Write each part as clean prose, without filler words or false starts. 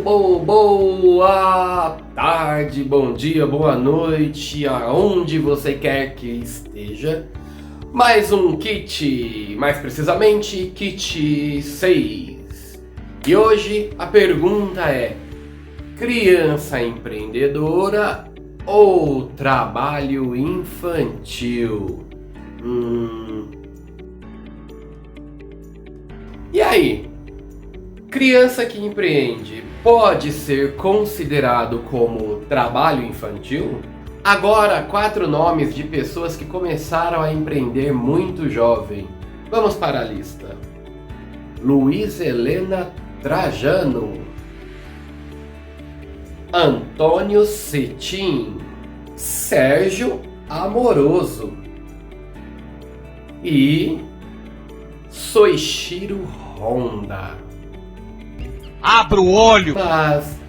Boa tarde, bom dia, boa noite, aonde você quer que esteja. Mais um kit, mais precisamente kit 6. E hoje a pergunta é: criança empreendedora ou trabalho infantil? E aí? Criança que empreende pode ser considerado como trabalho infantil? Agora, 4 nomes de pessoas que começaram a empreender muito jovem. Vamos para a lista. Luiz Helena Trajano, Antônio Cetim, Sérgio Amoroso e Soichiro Honda. Abra o olho! Mas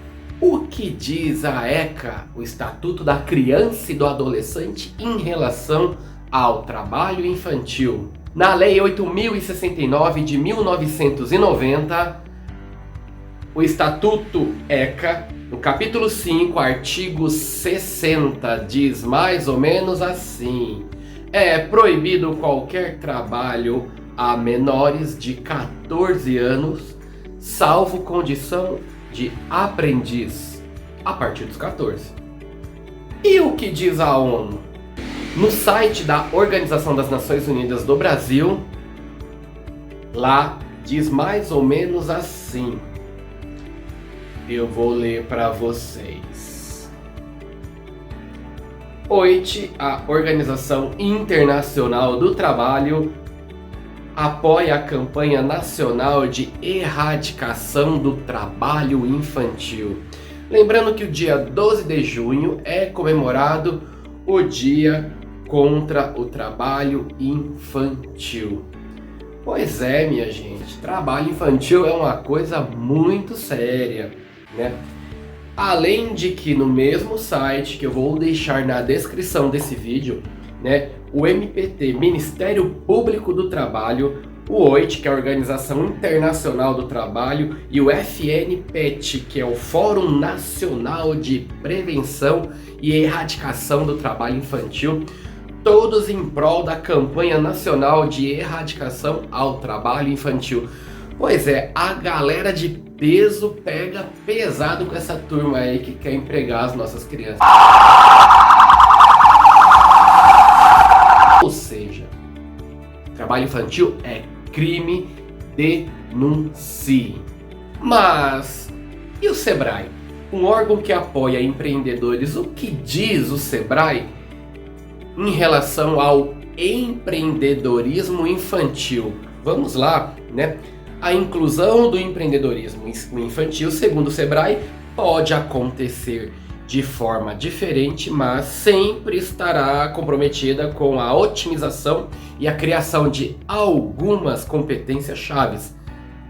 o que diz a ECA, o Estatuto da Criança e do Adolescente, em relação ao trabalho infantil? Na Lei 8.069 de 1990, o Estatuto ECA, no capítulo 5, artigo 60, diz mais ou menos assim: é proibido qualquer trabalho a menores de 14 anos, salvo condição de aprendiz, a partir dos 14. E o que diz a ONU? No site da Organização das Nações Unidas do Brasil, lá diz mais ou menos assim. Eu vou ler para vocês. OIT, a Organização Internacional do Trabalho, apoia a campanha nacional de erradicação do trabalho infantil. Lembrando que o dia 12 de junho é comemorado o Dia contra o Trabalho Infantil. Pois é, minha gente, trabalho infantil é uma coisa muito séria, né? Além de que no mesmo site, que eu vou deixar na descrição desse vídeo, né, o MPT, Ministério Público do Trabalho, o OIT, que é a Organização Internacional do Trabalho, e o FNPET, que é o Fórum Nacional de Prevenção e Erradicação do Trabalho Infantil, todos em prol da campanha nacional de erradicação ao trabalho infantil. Pois é, a galera de peso pega pesado com essa turma aí que quer empregar as nossas crianças. Ou seja, trabalho infantil é crime, denuncie. Mas e o Sebrae? Um órgão que apoia empreendedores, o que diz o Sebrae em relação ao empreendedorismo infantil? Vamos lá, né? A inclusão do empreendedorismo infantil, segundo o Sebrae, pode acontecer de forma diferente, mas sempre estará comprometida com a otimização e a criação de algumas competências chaves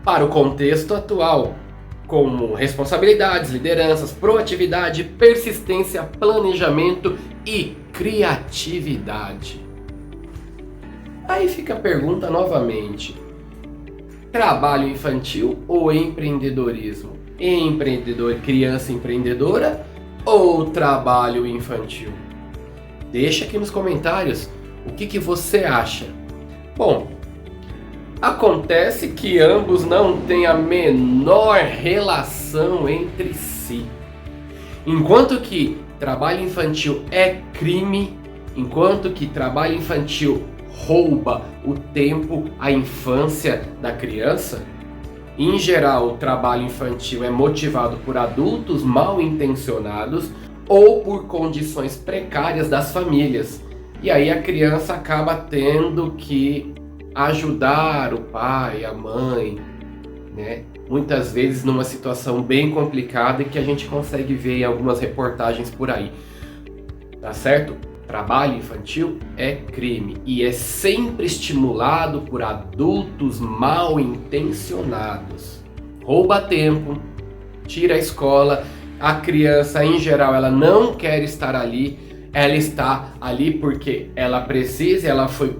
para o contexto atual, como responsabilidades, lideranças, proatividade, persistência, planejamento e criatividade. Aí fica a pergunta novamente: trabalho infantil ou empreendedorismo? Criança empreendedora ou trabalho infantil? Deixa aqui nos comentários o que você acha. Bom, acontece que ambos não têm a menor relação entre si. Enquanto que trabalho infantil é crime, enquanto que trabalho infantil rouba o tempo, a infância da criança, em geral o trabalho infantil é motivado por adultos mal intencionados ou por condições precárias das famílias. E aí a criança acaba tendo que ajudar o pai, a mãe, né? Muitas vezes numa situação bem complicada e que a gente consegue ver em algumas reportagens por aí. Tá certo? Trabalho infantil é crime e é sempre estimulado por adultos mal intencionados. Rouba tempo, tira a escola, a criança em geral ela não quer estar ali, ela está ali porque ela precisa, ela foi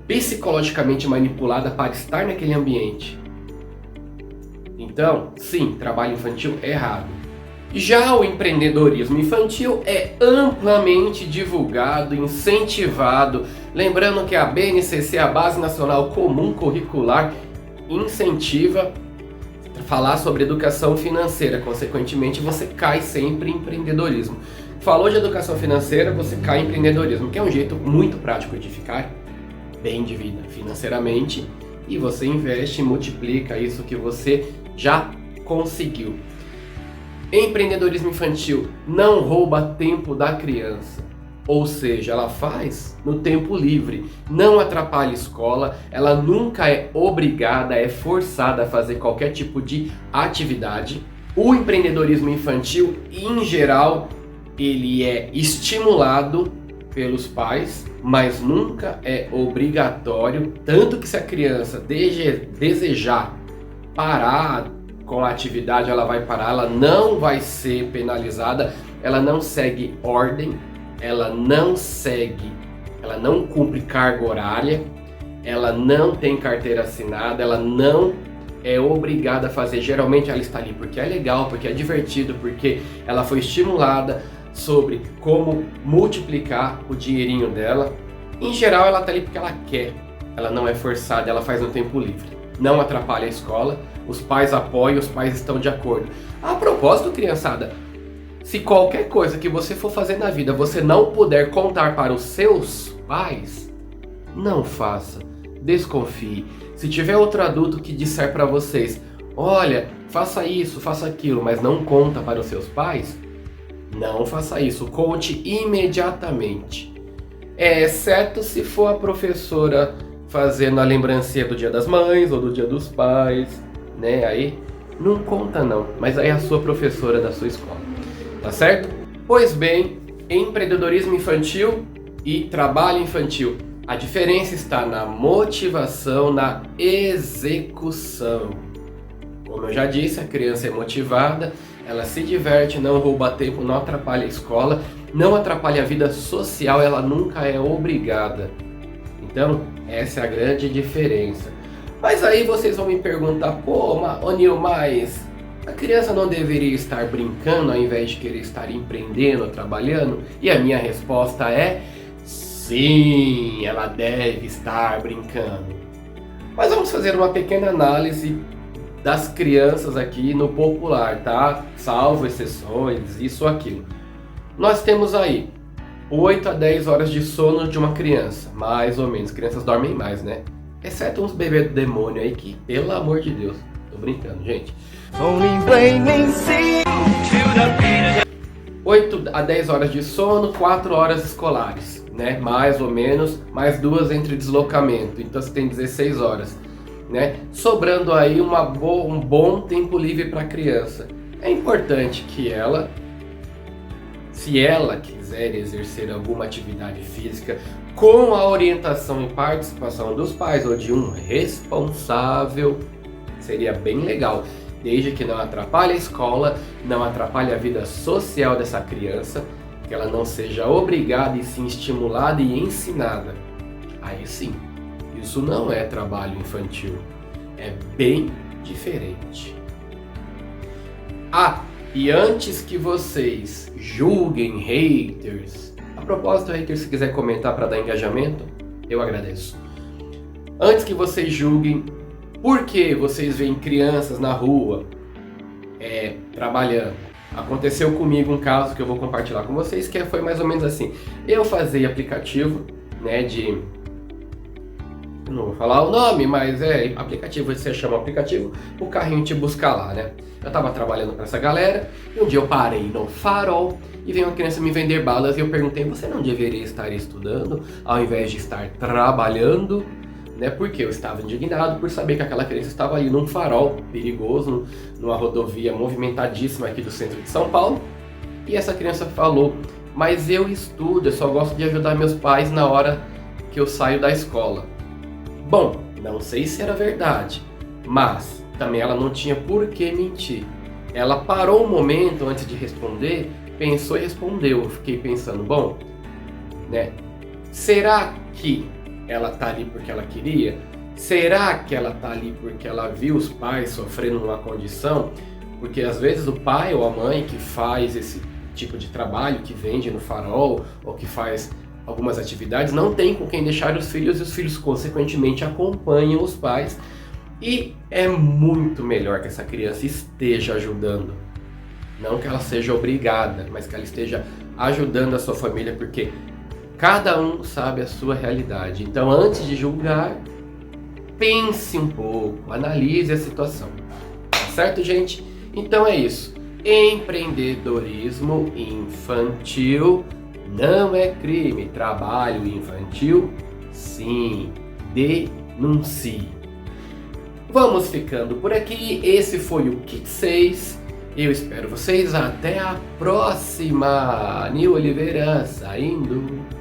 psicologicamente manipulada para estar naquele ambiente. Então, sim, trabalho infantil é errado. Já o empreendedorismo infantil é amplamente divulgado, incentivado. Lembrando que a BNCC, a Base Nacional Comum Curricular, incentiva falar sobre educação financeira. Consequentemente, você cai sempre em empreendedorismo. Falou de educação financeira, você cai em empreendedorismo, que é um jeito muito prático de ficar bem de vida financeiramente, e você investe e multiplica isso que você já conseguiu. Empreendedorismo infantil não rouba tempo da criança, ou seja, ela faz no tempo livre, não atrapalha a escola, ela nunca é obrigada, é forçada a fazer qualquer tipo de atividade. O empreendedorismo infantil, em geral, ele é estimulado pelos pais, mas nunca é obrigatório, tanto que se a criança desejar parar com a atividade, ela vai parar, ela não vai ser penalizada, ela não segue ordem, ela não cumpre carga horária, ela não tem carteira assinada, ela não é obrigada a fazer. Geralmente ela está ali porque é legal, porque é divertido, porque ela foi estimulada sobre como multiplicar o dinheirinho dela. Em geral ela está ali porque ela quer, ela não é forçada, ela faz no tempo livre. Não atrapalha a escola, os pais apoiam, os pais estão de acordo. A propósito, criançada, se qualquer coisa que você for fazer na vida você não puder contar para os seus pais, não faça, desconfie. Se tiver outro adulto que disser para vocês, olha, faça isso, faça aquilo, mas não conta para os seus pais, não faça isso, conte imediatamente. Exceto se for a professora fazendo a lembrancinha do Dia das Mães ou do Dia dos Pais, né? Aí não conta não, mas aí é a sua professora da sua escola, tá certo? Pois bem, empreendedorismo infantil e trabalho infantil, a diferença está na motivação, na execução. Como eu já disse, a criança é motivada, ela se diverte, não rouba tempo, não atrapalha a escola, não atrapalha a vida social, ela nunca é obrigada. Então, essa é a grande diferença. Mas aí vocês vão me perguntar, pô, Nil, mas a criança não deveria estar brincando ao invés de querer estar empreendendo, trabalhando? E a minha resposta é, sim, ela deve estar brincando. Mas vamos fazer uma pequena análise das crianças aqui no popular, tá? Salvo exceções, isso ou aquilo. Nós temos aí 8 a 10 horas de sono de uma criança, mais ou menos. Crianças dormem mais, né? Exceto uns bebês do demônio aí que, pelo amor de Deus, tô brincando, gente. 8 a 10 horas de sono, 4 horas escolares, né? Mais ou menos, mais 2 entre deslocamento. Então você tem 16 horas, né? Sobrando aí um bom tempo livre para a criança. É importante que ela, se ela quiser exercer alguma atividade física com a orientação e participação dos pais ou de um responsável, seria bem legal, desde que não atrapalhe a escola, não atrapalhe a vida social dessa criança, que ela não seja obrigada e sim estimulada e ensinada. Aí sim, isso não é trabalho infantil, é bem diferente. E antes que vocês julguem haters, a propósito, haters, se quiser comentar para dar engajamento, eu agradeço. Antes que vocês julguem, por que vocês veem crianças na rua trabalhando? Aconteceu comigo um caso que eu vou compartilhar com vocês, que foi mais ou menos assim. Eu fazia aplicativo, né, não vou falar o nome, mas aplicativo, você chama aplicativo, o carrinho te busca lá, né? Eu tava trabalhando para essa galera, e um dia eu parei no farol e veio uma criança me vender balas e eu perguntei, você não deveria estar estudando ao invés de estar trabalhando? Né? Porque eu estava indignado por saber que aquela criança estava ali num farol perigoso, numa rodovia movimentadíssima aqui do centro de São Paulo, e essa criança falou, mas eu estudo, eu só gosto de ajudar meus pais na hora que eu saio da escola. Bom, não sei se era verdade, mas também ela não tinha por que mentir. Ela parou um momento antes de responder, pensou e respondeu. Eu fiquei pensando, bom, né? Será que ela tá ali porque ela queria? Será que ela tá ali porque ela viu os pais sofrendo uma condição? Porque às vezes o pai ou a mãe que faz esse tipo de trabalho, que vende no farol ou que faz algumas atividades, não tem com quem deixar os filhos e os filhos consequentemente acompanham os pais. E é muito melhor que essa criança esteja ajudando. Não que ela seja obrigada, mas que ela esteja ajudando a sua família, porque cada um sabe a sua realidade. Então, antes de julgar, pense um pouco, analise a situação. Tá certo, gente? Então é isso. Empreendedorismo infantil não é crime. Trabalho infantil, sim. Denuncie. Vamos ficando por aqui. Esse foi o Kit 6. Eu espero vocês. Até a próxima. Nil Oliveira saindo.